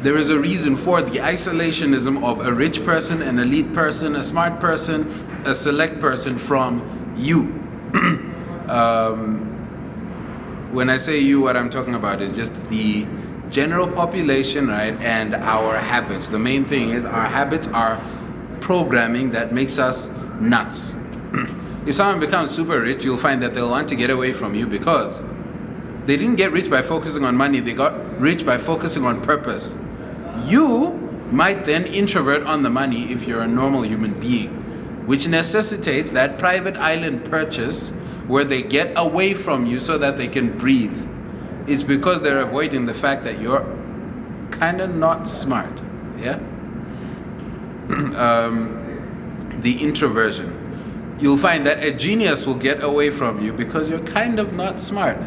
there is a reason for the isolationism of a rich person, an elite person, a smart person, a select person from you. When I say you, what I'm talking about is just the general population, right? And our habits. The main thing is our habits are programming that makes us nuts. If someone becomes super rich, you'll find that they'll want to get away from you because they didn't get rich by focusing on money, they got rich by focusing on purpose. You might then introvert on the money if you're a normal human being, which necessitates that private island purchase where they get away from you so that they can breathe. It's because they're avoiding the fact that you're kind of not smart, yeah? The introversion. You'll find that a genius will get away from you because you're kind of not smart.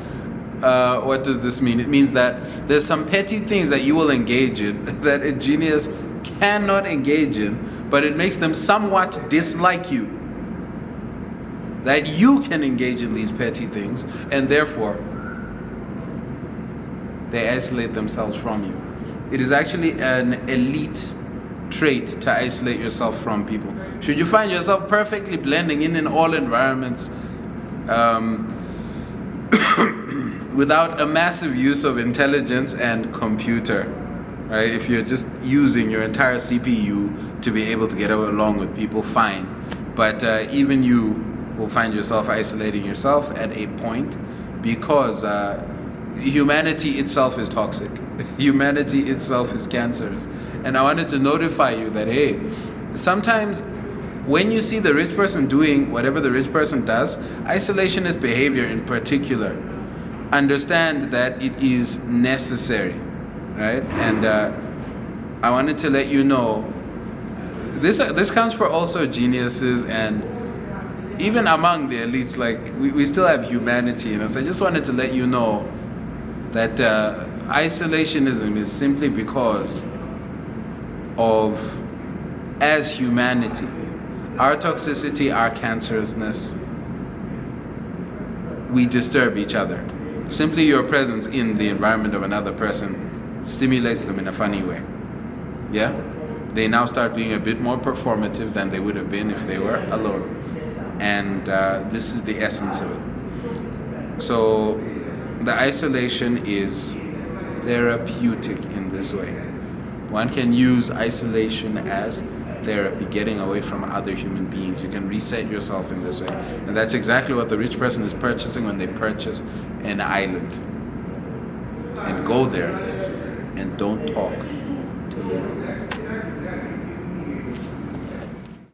What does this mean? It means that there's some petty things that you will engage in that a genius cannot engage in, but it makes them somewhat dislike you. That you can engage in these petty things, and therefore they isolate themselves from you. It is actually an elite trait to isolate yourself from people. Should you find yourself perfectly blending in all environments, without a massive use of intelligence and computer, right? If you're just using your entire CPU to be able to get along with people, fine. But even you will find yourself isolating yourself at a point because humanity itself is toxic. Humanity itself is cancerous. And I wanted to notify you that, hey, sometimes when you see the rich person doing whatever the rich person does, isolationist behavior in particular, understand that it is necessary, right? And I wanted to let you know, this counts for also geniuses and even among the elites, like we still have humanity, so I just wanted to let you know that isolationism is simply because of, as humanity, our toxicity, our cancerousness, we disturb each other. Simply your presence in the environment of another person stimulates them in a funny way. Yeah? They now start being a bit more performative than they would have been if they were alone. And this is the essence of it. So the isolation is therapeutic in this way. One can use isolation as therapy, getting away from other human beings. You can reset yourself in this way. And that's exactly what the rich person is purchasing when they purchase an island. And go there and don't talk to them.